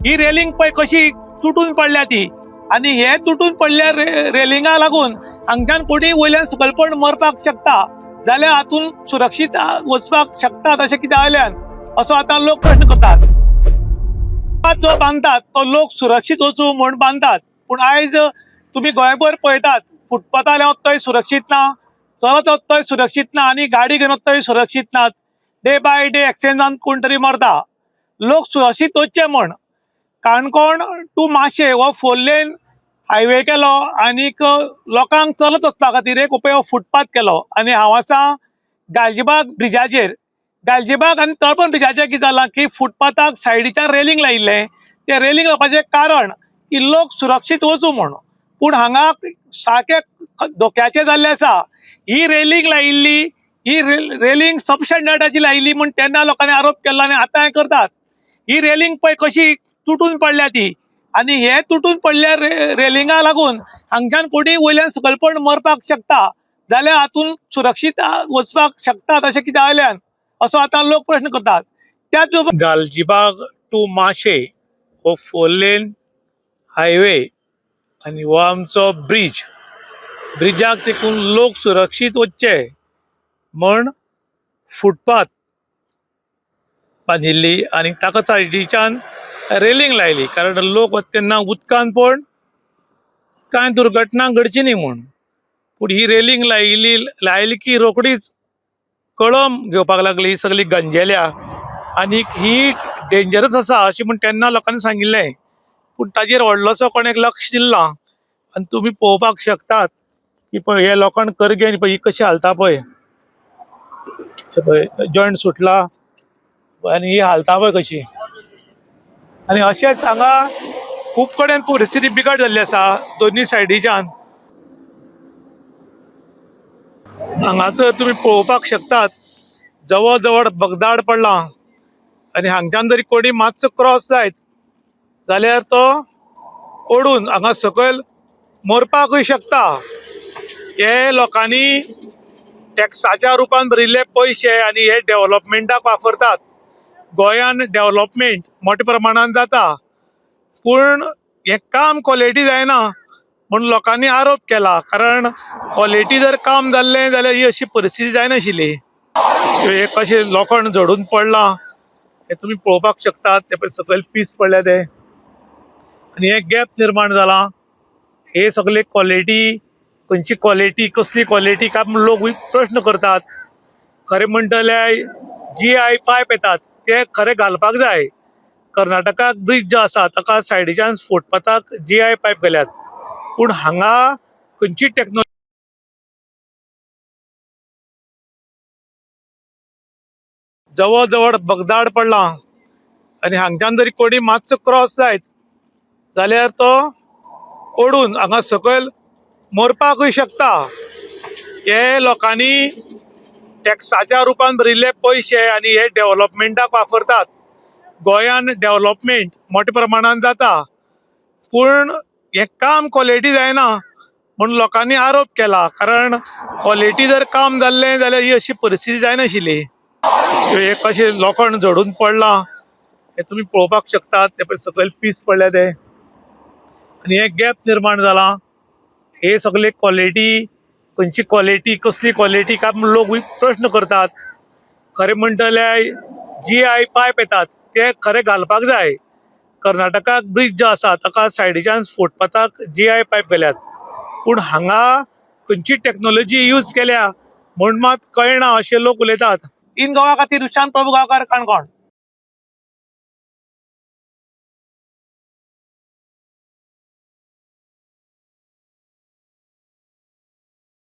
ही railing पळय कशी तुटून पडल्या ती, आणि हे तुटून पडल्या रेलिंगा लागून हांगच्यान कोणी वयल्यान सकयल मरपाक शकता जाल्यार हातून सुरक्षीत वचपाक शकतात अशें कितें जाल्यान असो आतां लोक प्रश्न करतात. जो बांदतात तो लोक सुरक्षीत वचूं म्हूण बांदतात, पूण आयज तुम्ही गोंयभर पळयतात फुटपाथार वचतय सुरक्षीत ना, चलत वचतय सुरक्षीत ना, आणि गाडी घेवन वचतय सुरक्षीत नात. डे बाय डे एक्सिडेंटान कोण तरी मरता. लोक सुरक्षीत वचचे म्हण काणकोण टू माशे हो 4 लेन हायवे केलो, आनीक लोकांक चलत वचपा खातीर एक उपेग फुटपाथ केलो. आनी हांव आसा गालजीबाग ब्रिजाचेर. गालजीबाग आनी तळपण ब्रिजाचेर कितें जालां की फुटपाथाक सायडीच्यान रेलिंग लायिल्लें. ते रेलिंग लावपाचें कारण की लोक सुरक्षीत वचूं म्हण, पूण हांगा सारकें धोक्याचें जाल्लें आसा. ही रेलिंग लायिल्ली, ही रेलिंग सबस्टँडर्डाची लायिल्ली म्हूण तेन्ना लोकांनी आरोप केल्लो आनी आतां करतात. ही रेलिंग पळय कशी तुटून पडल्या ती, आणि हे तुटून पडल्या रेलिंगा लागून हांगच्यान कोणी वयल्यान सकयल मरपाक शकता जाल्यार हातून सुरक्षीत वचपाक शकतात अशें कितें जाल्यान असो आतां लोक प्रश्न करतात. त्याच बरोबर गालजीबाग टू माशे हो 4 लेन हायवे आनी हो आमचो ब्रिजाक तेकून लोक सुरक्षीत वचचे म्हण फुटपाथ बांदिल्ली आनी ताका सायडीच्यान रेलिंग लायली, कारण लोक वता तेन्ना उदकान पण कांय दुर्घटना घडची न्ही म्हूण. पूण ही रेलिंग लायली की रोखडीच कळम घेवपाक लागली, सगळी गंजेल्या, आनी ही डेंजरस आसा अशें म्हूण तेन्ना लोकांनी सांगिल्लें. पूण ताजेर व्हडलोसो कोणें लक्ष दिलें ना. आनी तुमी पळोवपाक शकतात की पळय हे लोकांक करगेन पळय ही कशी हालता पळय, जॉयंट सुटला आनी ही हालता पळय कशी. आनी अशेंच हांगा खूब कडेन परिस्थिती बिकट जाल्ली आसा दोनी सायडीच्यान. हांगा तर तुमी पळोवपाक शकतात जवळ जवळ भगदाड पडला, आनी हांगच्यान जरी कोणी मातसो क्रॉस जायत जाल्यार तो ओडून हांगा सकयल मरपाकूय शकता. हे लोकांनी टॅक्साच्या रुपान भरिल्ले पयशे आनी हे डेव्हलपमेंटाक वापरतात. गोंयान डेव्हलपमेंट मोठ्या प्रमाणात जाता, पूण हे काम क्वॉलिटी जायना म्हूण लोकांनी आरोप केला. कारण क्वॉलिटी जर काम जाल्लें जाल्यार ही अशी परिस्थिती जायनाशिल्ली. हे कशें लोखंड झडून पडलां हे तुमी पळोवपाक शकतात. ते पळय सकयल पीस पडल्या ते, आनी हे गॅप निर्माण जाला. हे सगळे क्वॉलिटी, खंयची क्वॉलिटी, कसली क्वॉलिटी काय म्हूण लोक प्रश्न करतात. खरें म्हणटल्यार GI पायप येतात ते खरें घालपाक जाय. कर्नाटकाक ब्रिज जो आसा ताका सायडीच्यान फुटपाथाक GI पायप घाल्यात, पूण हांगा खंयची टॅक्नॉलॉजी जवळ जवळ भगदाड पडला, आनी हांगच्यान जरी कोणी मातसो क्रॉस जायत जाल्यार तो ओडून हांगा सकयल मरपाकूय शकता. हे लोकांनी टॅक्साच्या रुपान भरिल्ले पयशे आनी हे डेव्हलपमेंटाक वापरतात. गोंयान डेव्हलपमेंट मोठ्या प्रमाणात जाता, पूण हे काम क्वॉलिटी जायना म्हूण लोकांनी आरोप केला. कारण क्वॉलिटी जर काम जाल्लें जाल्यार ही अशी परिस्थिती जायनाशिल्ली. हे कशें लोखंड झडून पडलां हे तुमी पळोवपाक शकतात. ते पळय सकयल पीस पडल्या ते, आनी हे गॅप निर्माण जाला. हे सगळे क्वॉलिटी, खंयची क्वॉलिटी, कसली क्वॉलिटी काय म्हूण लोक प्रश्न करतात. खरें म्हणटल्यार GI पायप येतात ते खरें घालपाक जाय. कर्नाटकाक ब्रिज जो आसा ताका सायडीच्यान फुटपाथाक GI पायप घाल्यात, पूण हांगा खंयची टॅक्नॉलॉजी यूज केल्या म्हूण मात कळना अशें लोक उलयतात. इन गोवा खातीर विशांत प्रभू गांवकार, काणकोण.